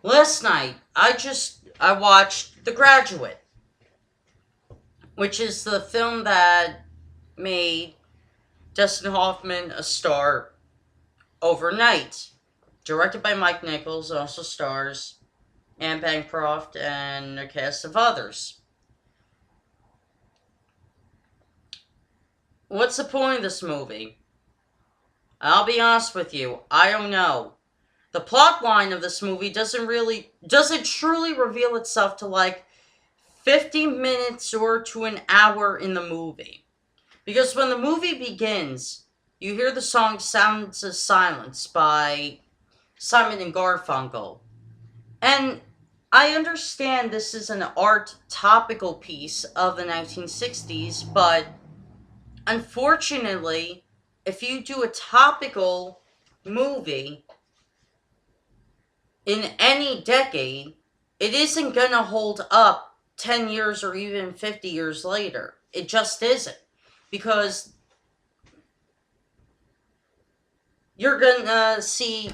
Last night, I watched The Graduate, which is the film that made Dustin Hoffman a star overnight. Directed by Mike Nichols, also stars Anne Bancroft and a cast of others. What's the point of this movie? I'll be honest with you, I don't know. The plot line of this movie doesn't truly reveal itself to like 50 minutes or to an hour in the movie. Because when the movie begins, you hear the song Sounds of Silence by Simon and Garfunkel. And I understand this is an art topical piece of the 1960s, but unfortunately, if you do a topical movie in any decade, it isn't going to hold up 10 years or even 50 years later. It just isn't. Because you're going to see,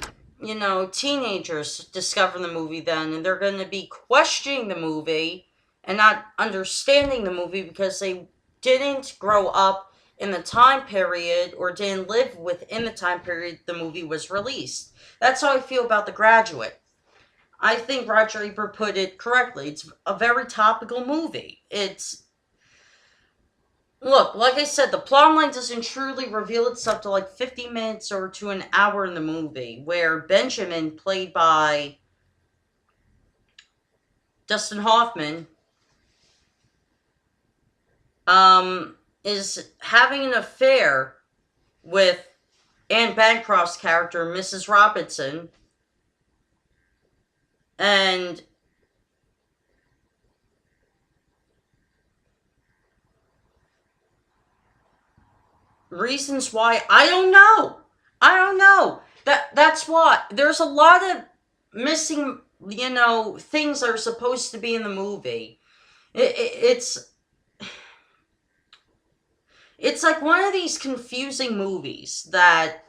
teenagers discover the movie then, and they're going to be questioning the movie and not understanding the movie because they didn't grow up in the time period or didn't live within the time period the movie was released. That's how I feel about The Graduate. I think Roger Ebert put it correctly. It's a very topical movie. It's Look, like I said, the plotline doesn't truly reveal itself to like 50 minutes or to an hour in the movie, where Benjamin, played by Dustin Hoffman, is having an affair with Anne Bancroft's character, Mrs. Robinson, and reasons why I don't know. I don't know. That's why there's a lot of missing, things that are supposed to be in the movie. It's like one of these confusing movies that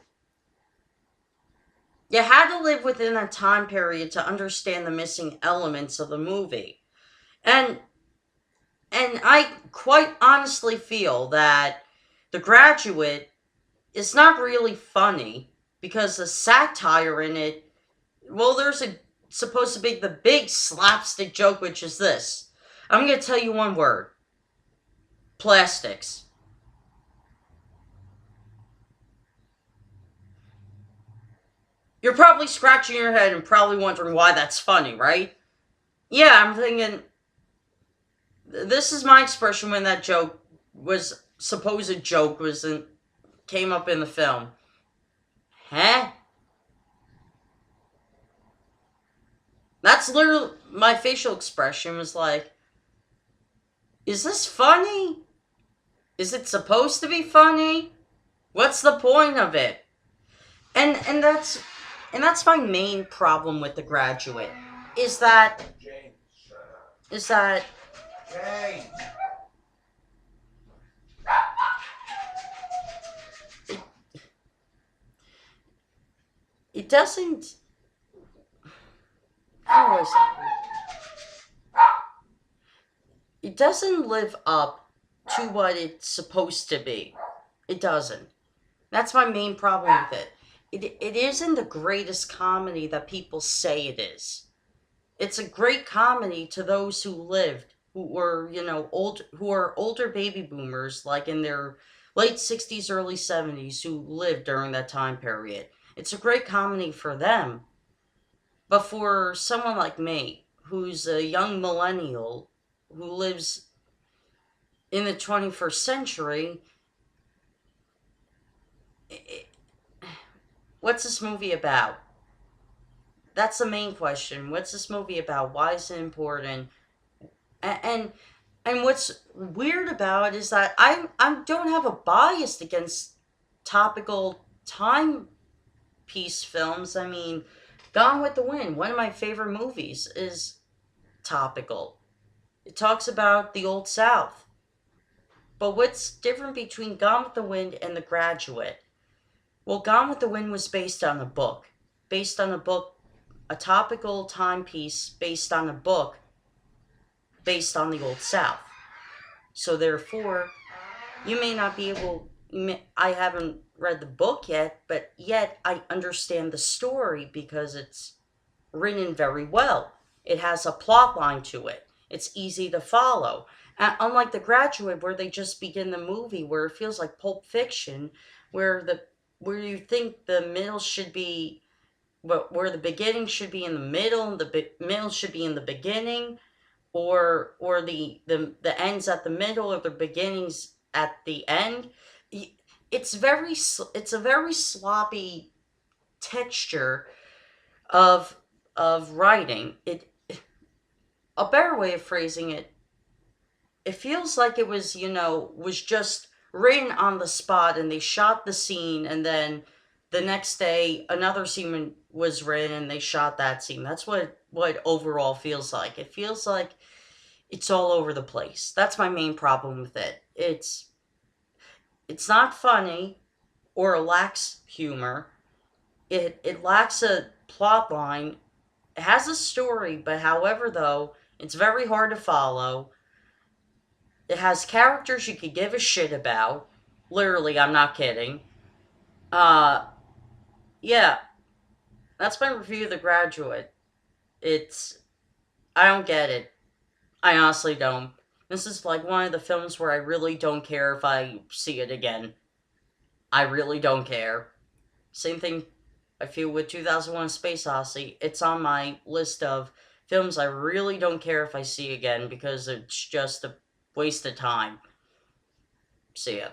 you had to live within a time period to understand the missing elements of the movie. And I quite honestly feel that The Graduate is not really funny because the satire in it, well, there's a supposed to be the big slapstick joke, which is this. I'm going to tell you one word: plastics. You're probably scratching your head and probably wondering why that's funny, right? Yeah, I'm thinking, this is my expression when that joke was supposed joke was came up in the film. Huh? That's literally my facial expression was like, is this funny? Is it supposed to be funny? What's the point of it? And that's my main problem with The Graduate. Is that is that it, it doesn't. Anyways, it doesn't live up to what it's supposed to be. It doesn't. That's my main problem with it. It isn't the greatest comedy that people say it is. It's a great comedy to those who lived, who were, who are older baby boomers, like in their late 60s, early 70s, who lived during that time period. It's a great comedy for them. But for someone like me, who's a young millennial who lives in the 21st century, i what's this movie about? That's the main question. What's this movie about? Why is it important? And and what's weird about it is that I don't have a bias against topical timepiece films. I mean, Gone with the Wind, one of my favorite movies, is topical. It talks about the Old South. But what's different between Gone with the Wind and The Graduate? Well, Gone with the Wind was based on a book a topical timepiece based on a book based on the Old South. So therefore, you may not be able. I haven't read the book yet, but yet I understand the story because it's written very well. It has a plot line to it. It's easy to follow. Unlike The Graduate, where they just begin the movie, where it feels like Pulp Fiction, where the where you think the middle should be, where the beginning should be in the middle, and the middle should be in the beginning, or the ends at the middle, or the beginnings at the end. It's a very sloppy texture of writing. A better way of phrasing it, it feels like it was, was just written on the spot, and they shot the scene, and then the next day another scene was written and they shot that scene. That's what overall feels like. It feels like it's all over the place. That's my main problem with it. It's not funny, or it lacks humor. It lacks a plot line. It has a story, but however, though, it's very hard to follow. It has characters you could give a shit about. Literally, I'm not kidding. Uh, yeah, that's my review of The Graduate. It's, I don't get it. I honestly don't. This is like one of the films where I really don't care if I see it again. I really don't care. Same thing I feel with 2001: Space Odyssey. It's on my list of films I really don't care if I see again because it's just a waste of time. See ya.